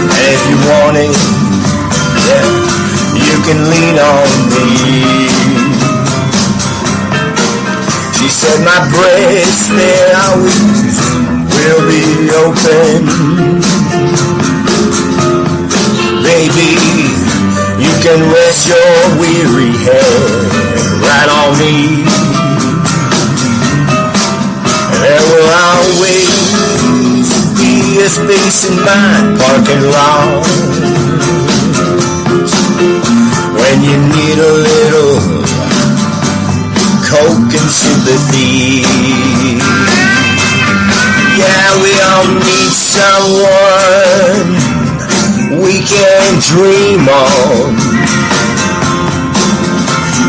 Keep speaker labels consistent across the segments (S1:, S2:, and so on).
S1: And if you want it, yeah, you can lean on me. She said my breasts, they always will be open. Baby, you can rest your weary head right on me. There will always be a space in my parking lot when you need a little coke and sympathy. Yeah, we all need someone we can dream on.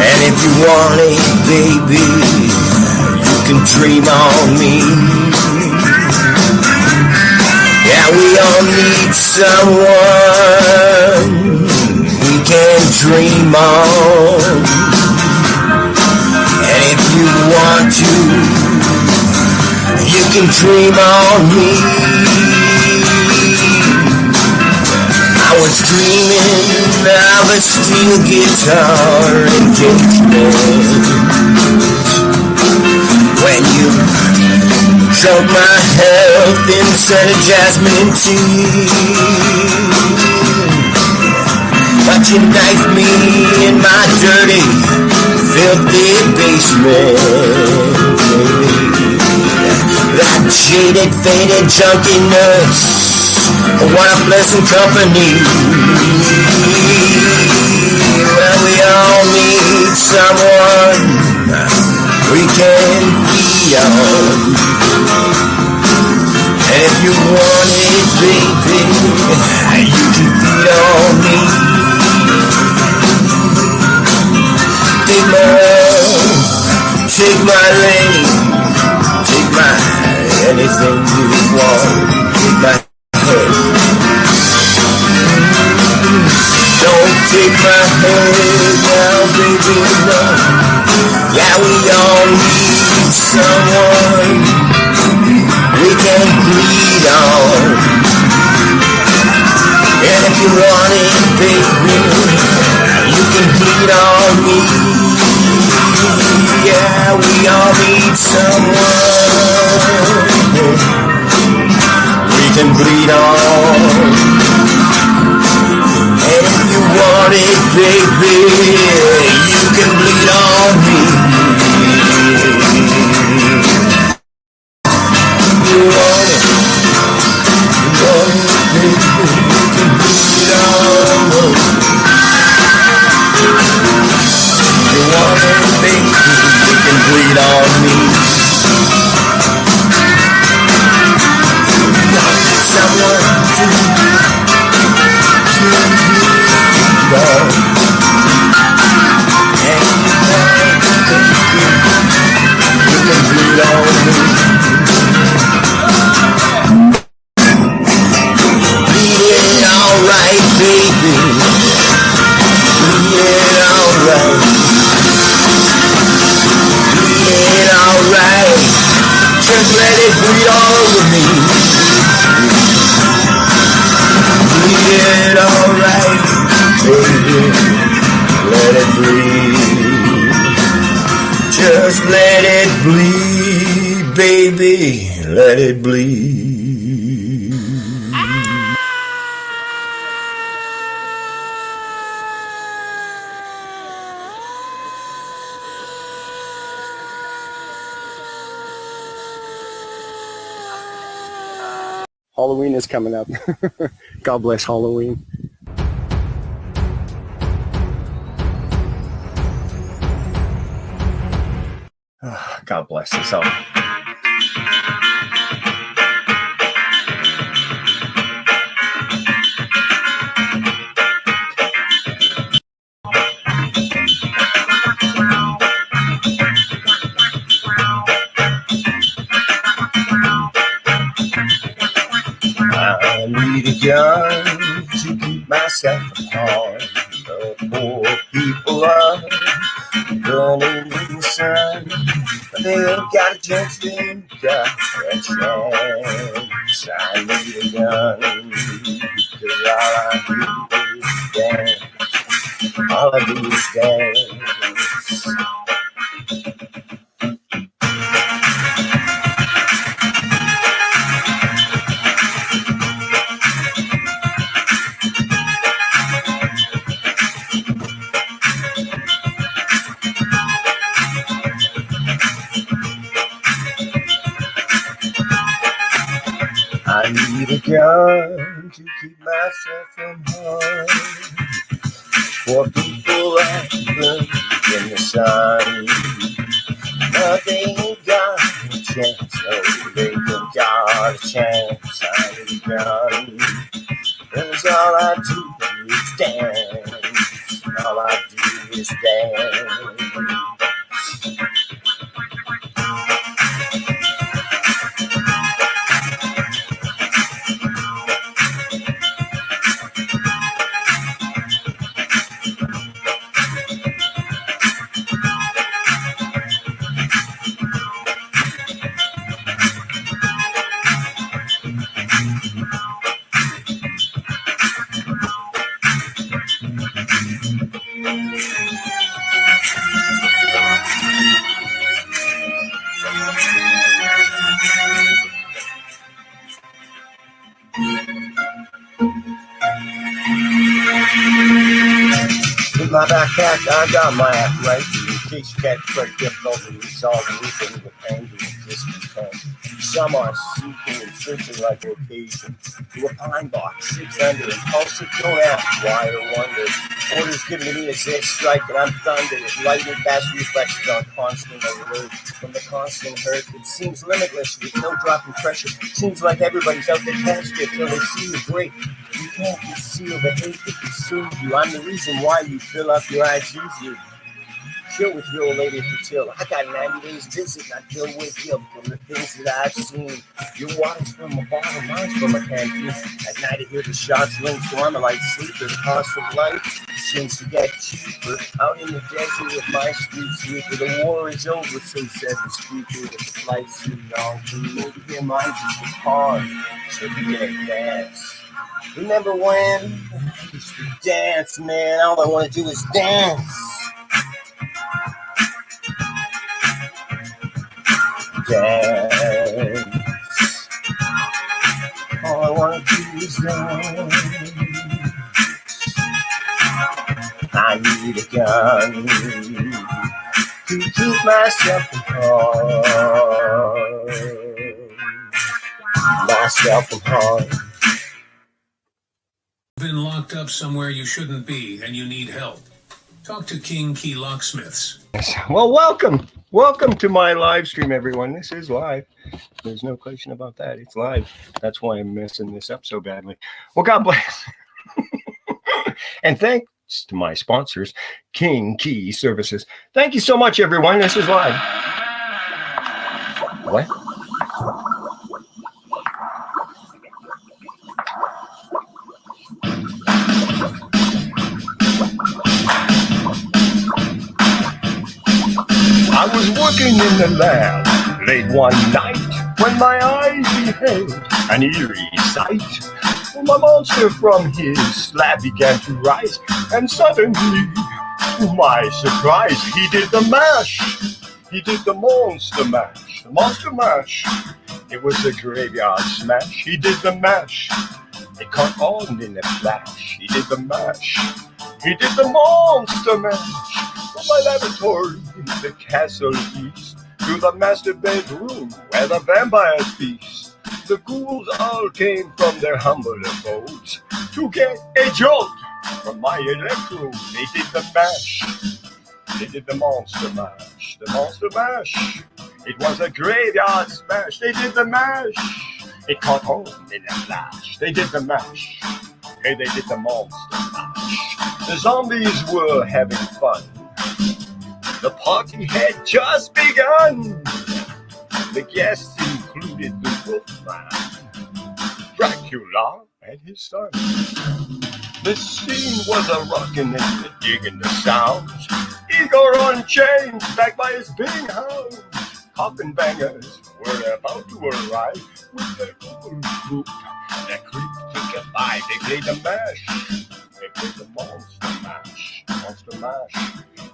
S1: And if you want it, baby, you can dream on me. Yeah, we all need someone we can dream on. And if you want to, you can dream on me. I was dreaming of a steel guitar engagement when you drank my health instead of jasmine tea. But you knifed me in my dirty, filthy basement, baby. That jaded, faded, junkie nurse, what a pleasant company. Well, we all need someone we can be on. And if you want it, baby, you can beat on me. Take my love, take my lane, take my anything you want, take my head. Don't take my head now, baby, no. Yeah, we all need someone we can bleed on. And if you want it, baby, you can bleed on me. Yeah, we all need someone we can bleed on. And if you want it, baby, you can bleed on me. You want it, baby, you can bleed on me. You want it, baby, you can bleed on me. Someone to bleed on. And you want it, baby, you can bleed on me. Bleed it alright, baby. Bleed it alright. Alright, just let it bleed all over me. Bleed it alright, baby, let it bleed. Just let it bleed, baby, let it bleed.
S2: Halloween is coming up. God bless Halloween.
S1: God bless us all. I need a gun to keep myself apart. The poor people are burning in the sun. They've got a chance, they've got a chance. I need a gun because all I do is dance. All I do is dance. I need a gun to keep myself from harm. For people like them in the sun, but they ain't got a chance. No, they ain't got a chance. I need a gun, 'cause all I do is dance. All I do is dance. In my backpack, I got my act right. In case you get very difficult to resolve anything with anger and discontent. Some are seeking and searching like vocation. To a pine box, 600, impulsive, don't ask why or wonder. Orders given to me as they strike, and I'm thunder with lightning fast reflexes on constant alert. From the constant hurt, it seems limitless with no drop in pressure. Seems like everybody's out there catching it till they see you break. You can't conceal the hate that consumes you. I'm the reason why you fill up your eyes easier. Chill with your old lady if you chill. I got 90 days visit, and I feel with you from the things that I've seen. Your water's from a bottle, mine's from a canteen. At night I hear the shots ring, so I'm a light sleeper. The cost of life seems to get cheaper. Out in the desert with my street sweeper. The war is over, so says the speaker. The flight's too long for me to hear mine just a car. So you get fast. Remember when I used to dance, man? All I want to do is dance. Dance. All I want to do is dance. I need a gun to keep myself from harm. Myself from harm.
S3: Been locked up somewhere you shouldn't be and you need help. Talk to King Key Locksmiths.
S1: Well, welcome to my live stream, everyone. This is live. There's no question about that. It's live. That's why I'm messing this up so badly. Well, God bless. And thanks to my sponsors, King Key Services. Thank you so much, everyone. This is live. What? I was working in the lab late one night when my eyes beheld an eerie sight. My monster from his slab began to rise, and suddenly, to my surprise, he did the mash. He did the monster mash. The monster mash. It was a graveyard smash. He did the mash. It caught on in a flash. He did the mash. He did the monster mash. From my laboratory in the castle east to the master bedroom where the vampires feast. The ghouls all came from their humble abodes to get a jolt from my electrode. They did the mash. They did the monster mash. The monster mash. It was a graveyard smash. They did the mash. It caught on in a flash. They did the mash. Hey, they did the monster mash. The zombies were having fun. The party had just begun. The guests included the Wolfman, Dracula, and his son. The scene was a rockin' and the digging the sounds. Igor on chains, backed by his big hound. Coffin bangers were about to arrive with their own group that creeped to Goodbye. They played the mash. They played the monster mash. Monster mash.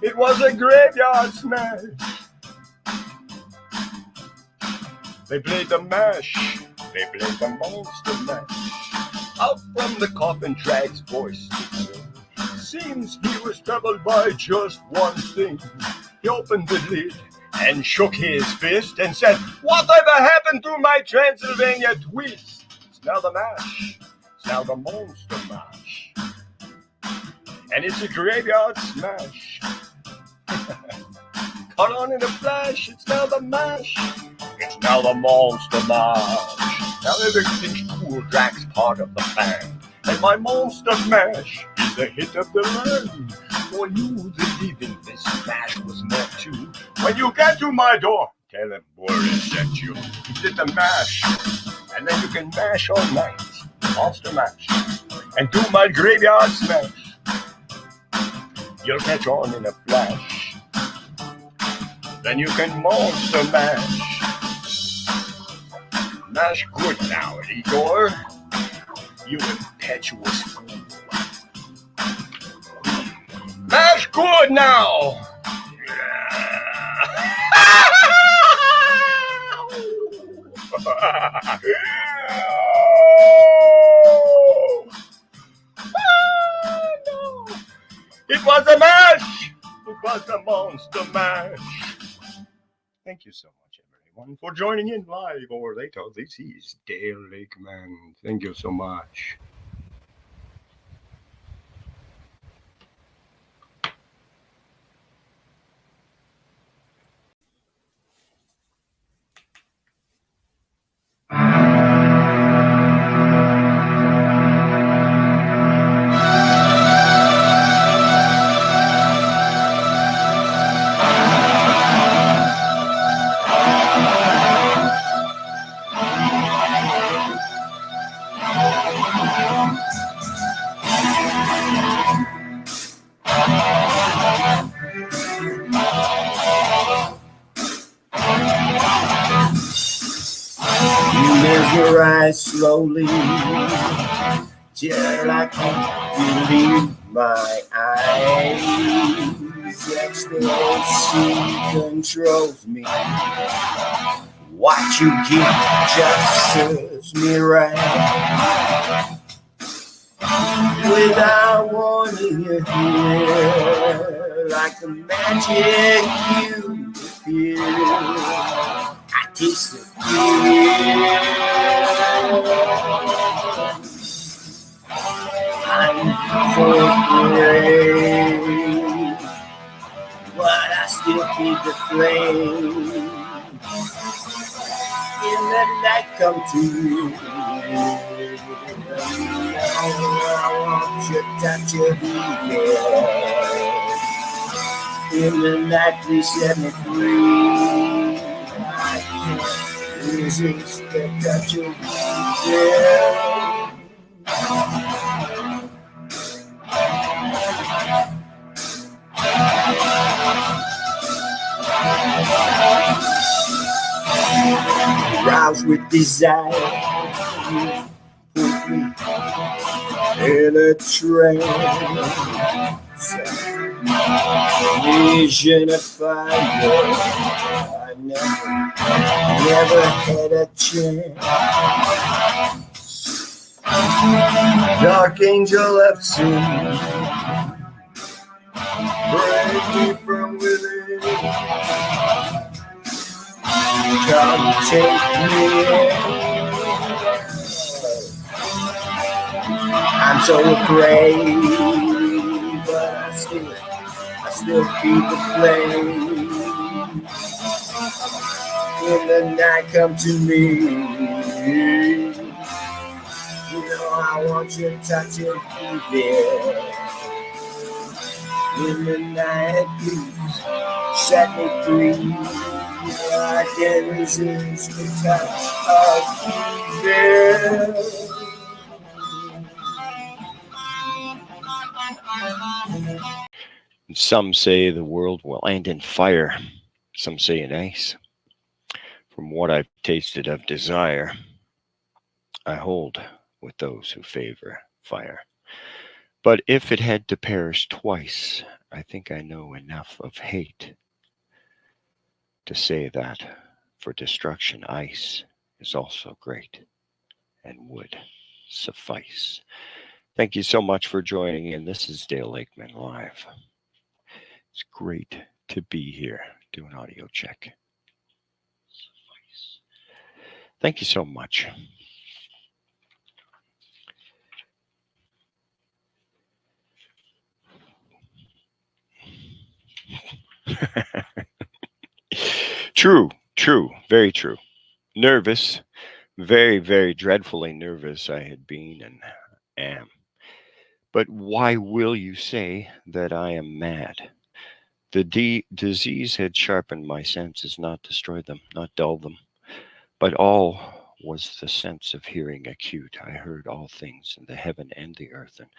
S1: It was a graveyard smash. They played the mash. They played the monster mash. Out from the coffin, Drag's voice. Seems he was troubled by just one thing. He opened the lid and shook his fist and said, "Whatever happened to my Transylvania twist? It's now the mash. It's now the monster mash. And it's a graveyard smash. Caught on in a flash. It's now the mash. It's now the monster mash. Now everything's cool. Drag's part of the band. And my monster mash is the hit of the land. For you that even this mash was meant to. When you get to my door, tell him Boris sent you. He did the mash. And then you can mash all night. Monster mash. And do my graveyard smash. You'll catch on in a flash. Then you can monster mash. Mash good now, Igor. You impetuous fool. Mash good now. No. It was a mash. It was a monster mash. Thank you so much, everyone, for joining in live or later. This is Dale Lakeman. Thank you so much. Mesmerize slowly till I can't believe my eyes. Ecstasy controls me. What you give just serves me right. Without wanting you here, like the magic you appear. I taste the fear. I'm so afraid, but I still keep the flame. In the night, come to you. I want your touch of evening. In the night, please set me free. I can't resist the touch of evening. Roused with desire, put me in a trance. Vision of fire, I never had a chance. Dark angel I've seen, break deep from within. Come take me in. I'm so afraid, but I still keep the flame. In the night, come to me. You know I want your touch and evil. In the night, please set me free. I can't resist the touch of evil. Some say the world will end in fire. Some say in ice. From what I've tasted of desire, I hold with those who favor fire. But if it had to perish twice, I think I know enough of hate to say that for destruction ice is also great and would suffice. Thank you so much for joining in. This is Dale Lakeman Live. It's great to be here doing audio check. Thank you so much. True, true, very true. Nervous, very, very dreadfully nervous I had been and am. But why will you say that I am mad? The disease had sharpened my senses, not destroyed them, not dulled them, but all was the sense of hearing acute. I heard all things in the heaven and the earth, and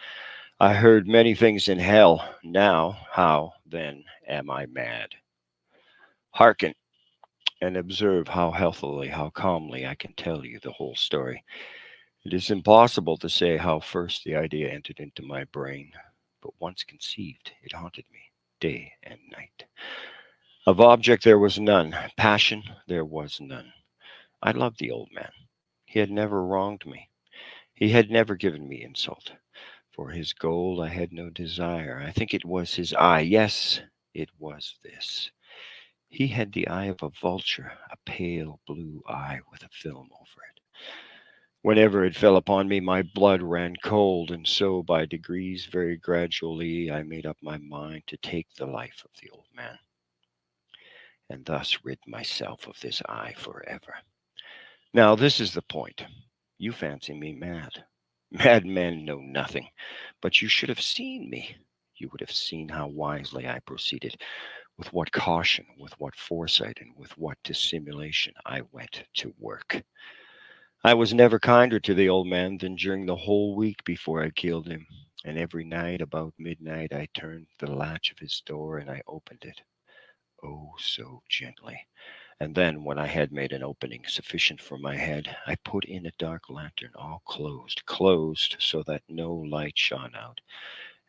S1: I heard many things in hell. Now, how then am I mad? Hearken and observe how healthily, how calmly I can tell you the whole story. It is impossible to say how first the idea entered into my brain, but once conceived, it haunted me day and night. Of object there was none, passion there was none. I loved the old man. He had never wronged me. He had never given me insult. For his gold I had no desire. I think it was his eye. Yes, it was this. He had the eye of a vulture, a pale blue eye with a film over it. Whenever it fell upon me, my blood ran cold, and so by degrees, very gradually, I made up my mind to take the life of the old man, and thus rid myself of this eye forever. Now, this is the point. You fancy me mad. Madmen know nothing, but you should have seen me. You would have seen how wisely I proceeded, with what caution, with what foresight, and with what dissimulation I went to work. I was never kinder to the old man than during the whole week before I killed him, and every night about midnight I turned the latch of his door and I opened it, oh so gently. And then, when I had made an opening sufficient for my head, I put in a dark lantern, all closed, closed, so that no light shone out.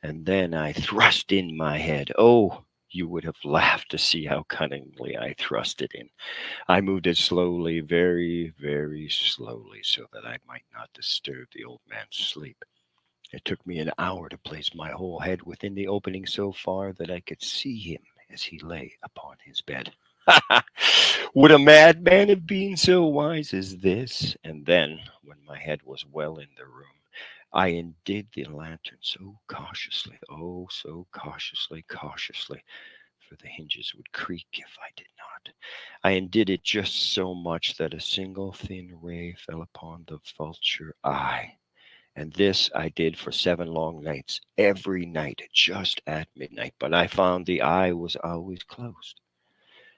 S1: And then I thrust in my head. Oh, you would have laughed to see how cunningly I thrust it in. I moved it slowly, very, very slowly, so that I might not disturb the old man's sleep. It took me an hour to place my whole head within the opening so far that I could see him as he lay upon his bed. Would a madman have been so wise as this? And then, when my head was well in the room, I undid the lantern so cautiously, oh, so cautiously, cautiously, for the hinges would creak if I did not. I undid it just so much that a single thin ray fell upon the vulture eye. And this I did for 7 long nights, every night, just at midnight. But I found the eye was always closed.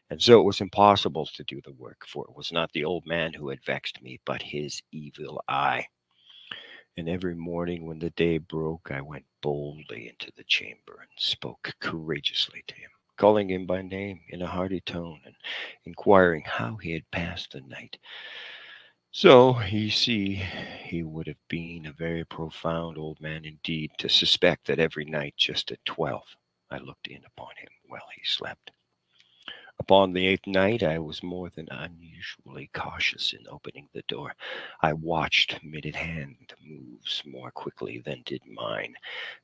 S1: And so it was impossible to do the work, for it was not the old man who had vexed me, but his evil eye. And every morning when the day broke, I went boldly into the chamber and spoke courageously to him, calling him by name in a hearty tone and inquiring how he had passed the night. So, you see, he would have been a very profound old man indeed to suspect that every night just at 12 I looked in upon him while he slept. Upon the 8th night, I was more than unusually cautious in opening the door. I watched minute hand moves more quickly than did mine.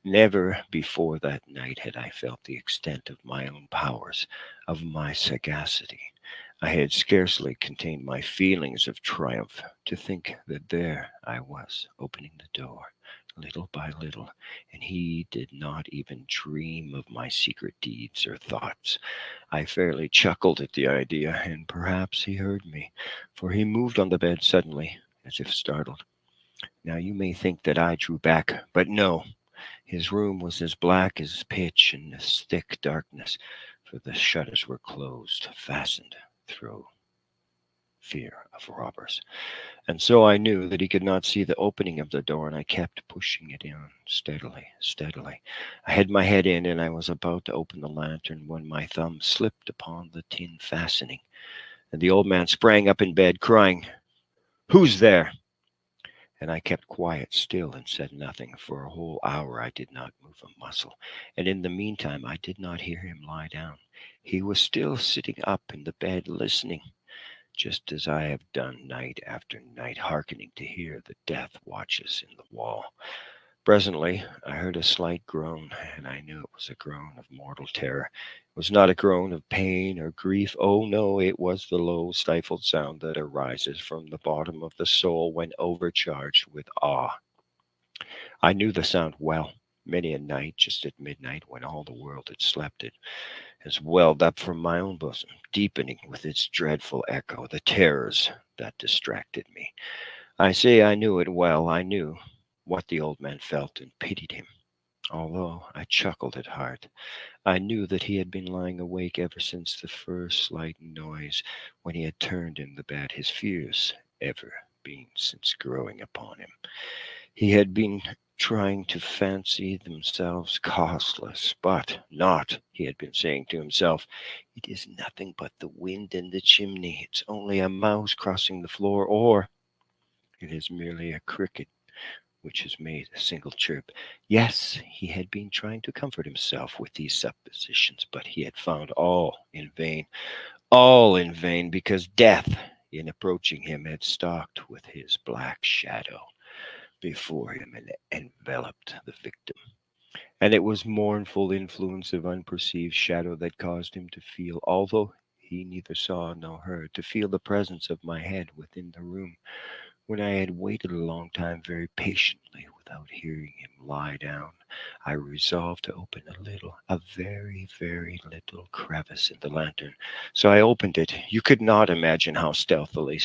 S1: Never before that night had I felt the extent of my own powers, of my sagacity. I had scarcely contained my feelings of triumph to think that there I was, opening the door, little by little, and he did not even dream of my secret deeds or thoughts. I fairly chuckled at the idea, and perhaps he heard me, for he moved on the bed suddenly, as if startled. Now you may think that I drew back, but no. His room was as black as pitch in this thick darkness, for the shutters were closed, fastened through fear of robbers. And so I knew that he could not see the opening of the door, and I kept pushing it in steadily, steadily. I had my head in, and I was about to open the lantern when my thumb slipped upon the tin fastening, and the old man sprang up in bed, crying, "Who's there?" and I kept quiet still and said nothing. For a whole hour I did not move a muscle, and in the meantime I did not hear him lie down. He was still sitting up in the bed listening, just as I have done night after night, hearkening to hear the death watches in the wall. Presently I heard a slight groan, and I knew it was a groan of mortal terror. It was not a groan of pain or grief. Oh, no, it was the low, stifled sound that arises from the bottom of the soul when overcharged with awe. I knew the sound well. Many a night, just at midnight, when all the world had slept, it has welled up from my own bosom, deepening with its dreadful echo the terrors that distracted me. I say I knew it well. I knew what the old man felt and pitied him. Although I chuckled at heart, I knew that he had been lying awake ever since the first slight noise when he had turned in the bed, his fears ever been since growing upon him. He had been trying to fancy themselves causeless, but not, he had been saying to himself. It is nothing but the wind in the chimney. It's only a mouse crossing the floor, or it is merely a cricket which has made a single chirp. Yes, he had been trying to comfort himself with these suppositions, but he had found all in vain, because death, in approaching him, had stalked with his black shadow before him and enveloped the victim. And it was mournful influence of unperceived shadow that caused him to feel, although he neither saw nor heard, to feel the presence of my head within the room. When I had waited a long time very patiently without hearing him lie down, I resolved to open a very, very little crevice in the lantern. So I opened it. You could not imagine how stealthily,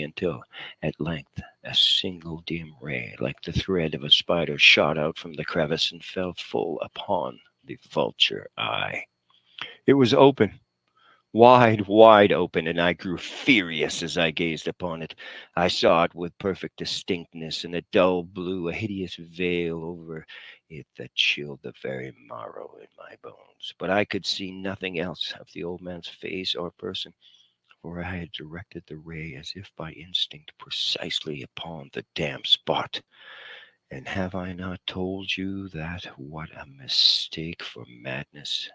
S1: until at length a single dim ray, like the thread of a spider, shot out from the crevice and fell full upon the vulture eye. It was open, wide, wide open, and I grew furious as I gazed upon it. I saw it with perfect distinctness, in a dull blue, a hideous veil over it that chilled the very marrow in my bones. But I could see nothing else of the old man's face or person, for I had directed the ray as if by instinct precisely upon the damned spot. And have I not told you that what a mistake for madness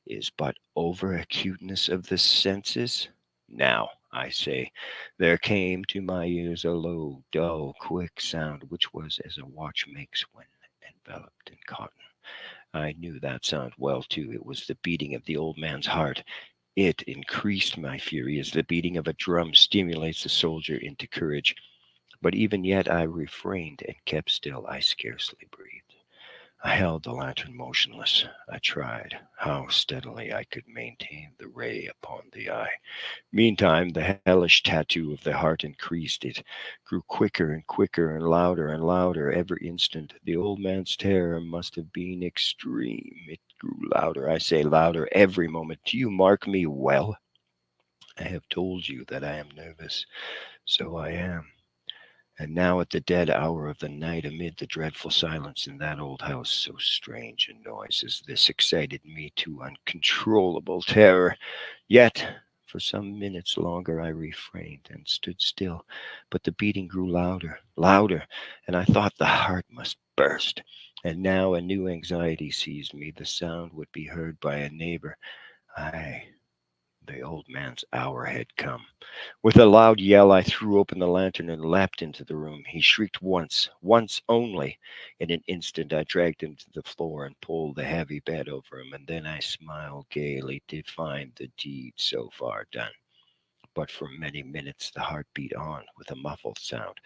S1: is but over acuteness of the senses? Now, I say, there came to my ears a low, dull, quick sound, which was as a watch makes when enveloped in cotton. I knew that sound well, too. It was the beating of the old man's heart. It increased my fury as the beating of a drum stimulates a soldier into courage. But even yet I refrained and kept still. I scarcely breathed. I held the lantern motionless. I tried how steadily I could maintain the ray upon the eye. Meantime, the hellish tattoo of the heart increased. It grew quicker and quicker and louder every instant. The old man's terror must have been extreme. It grew louder, I say louder, every moment. Do you mark me well? I have told you that I am nervous. So I am. And now, at the dead hour of the night, amid the dreadful silence in that old house, so strange a noise as this excited me to uncontrollable terror. Yet, for some minutes longer, I refrained and stood still. But the beating grew louder, louder, and I thought the heart must burst. And now a new anxiety seized me. The sound would be heard by a neighbor. Aye, the old man's hour had come. With a loud yell, I threw open the lantern and leapt into the room. He shrieked once only. In an instant, I dragged him to the floor and pulled the heavy bed over him, and then I smiled gaily to find the deed so far done. But for many minutes the heart beat on with a muffled sound.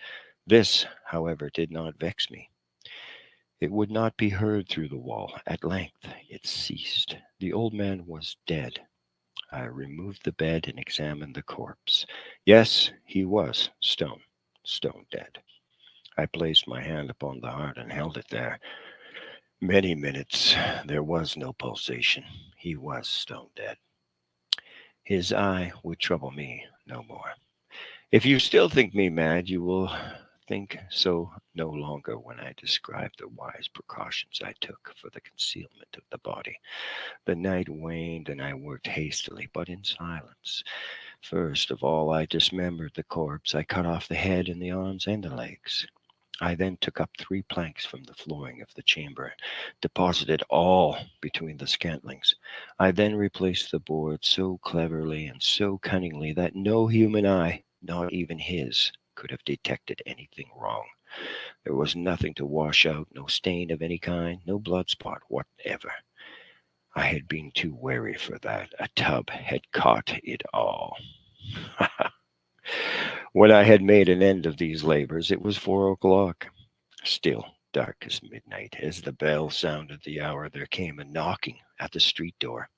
S1: This, however, did not vex me. It would not be heard through the wall. At length it ceased. The old man was dead. I removed the bed and examined the corpse. Yes, he was stone dead. I placed my hand upon the heart and held it there. Many minutes there was no pulsation. He was stone dead. His eye would trouble me no more. If you still think me mad, you will think so no longer when I describe the wise precautions I took for the concealment of the body. The night waned, and I worked hastily, but in silence. First of all, I dismembered the corpse. I cut off the head and the arms and the legs. I then took up 3 planks from the flooring of the chamber and deposited all between the scantlings. I then replaced the board so cleverly and so cunningly that no human eye, not even his, could have detected anything wrong. There was nothing to wash out, no stain of any kind, no blood spot whatever. I had been too wary for that. A tub had caught it all. When I had made an end of these labors, it was 4 o'clock. Still dark as midnight. As the bell sounded the hour, there came a knocking at the street door.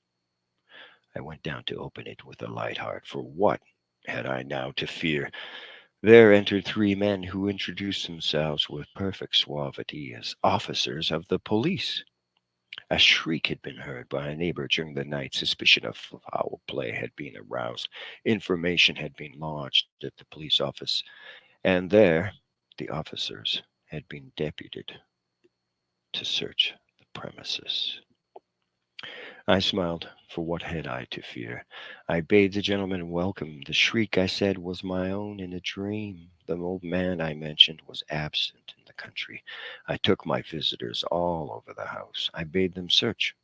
S1: I went down to open it with a light heart, for what had I now to fear? There entered 3 men who introduced themselves with perfect suavity as officers of the police. A shriek had been heard by a neighbor during the night. Suspicion of foul play had been aroused. Information had been lodged at the police office, and there the officers had been deputed to search the premises. I smiled, for what had I to fear? I bade the gentleman welcome. The shriek, I said, was my own in a dream. The old man I mentioned was absent in the country. I took my visitors all over the house. I bade them search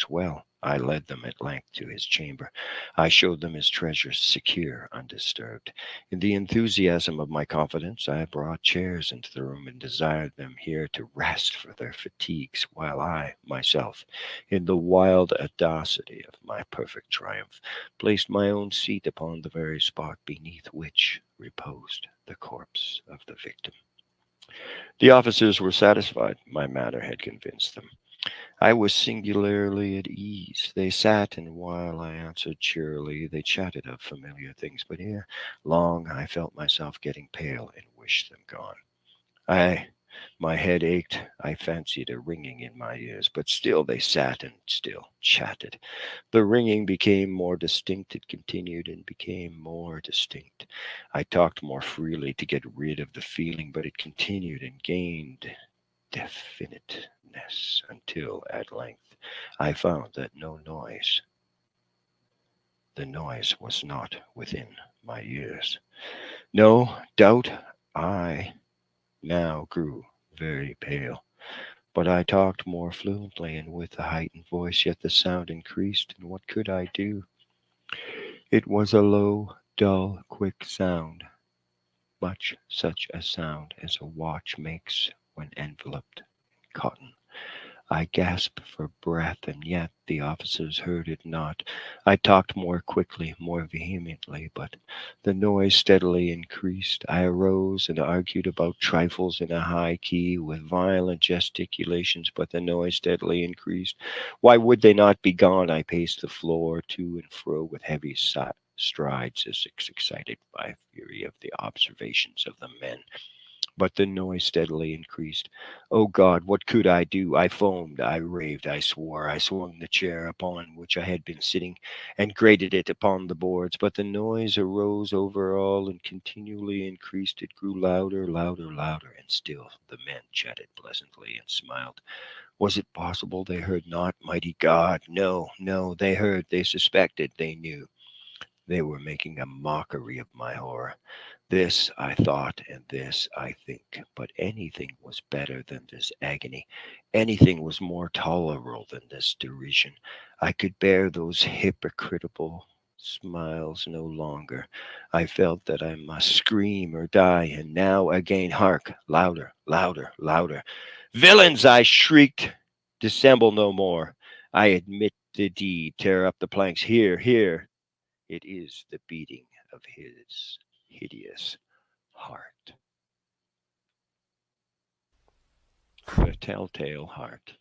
S1: well. I led them at length to his chamber. I showed them his treasures, secure, undisturbed. In the enthusiasm of my confidence, I brought chairs into the room and desired them here to rest for their fatigues, while I, myself, in the wild audacity of my perfect triumph, placed my own seat upon the very spot beneath which reposed the corpse of the victim. The officers were satisfied. My manner had convinced them. I was singularly at ease. They sat, and while I answered cheerily, they chatted of familiar things. But ere long I felt myself getting pale and wished them gone. I My head ached. I fancied a ringing in my ears, but still they sat and still chatted. The ringing became more distinct. It continued and became more distinct. I talked more freely to get rid of the feeling, but it continued and gained definiteness until at length I found that the noise was not within my ears. No doubt I now grew very pale. But I talked more fluently and with a heightened voice, yet the sound increased, and what could I do? It was a low, dull, quick sound, much such a sound as a watch makes when enveloped in cotton. I gasped for breath, and yet the officers heard it not. I talked more quickly, more vehemently, but the noise steadily increased. I arose and argued about trifles in a high key with violent gesticulations, but the noise steadily increased. Why would they not be gone? I paced the floor to and fro with heavy strides, as excited by fury of the observations of the men. But the noise steadily increased. Oh God, what could I do? I foamed, I raved, I swore. I swung the chair upon which I had been sitting and grated it upon the boards. But the noise arose over all and continually increased. It grew louder, louder, louder, and still the men chatted pleasantly and smiled. Was it possible they heard not? Mighty God, no, no, they heard, they suspected, they knew. They were making a mockery of my horror. This I thought, and this I think. But anything was better than this agony. Anything was more tolerable than this derision. I could bear those hypocritical smiles no longer. I felt that I must scream or die. And now again, hark! Louder, louder, louder. Villains! I shrieked. Dissemble no more. I admit the deed. Tear up the planks. Here, here. It is the beating of his hideous heart. The Telltale Heart.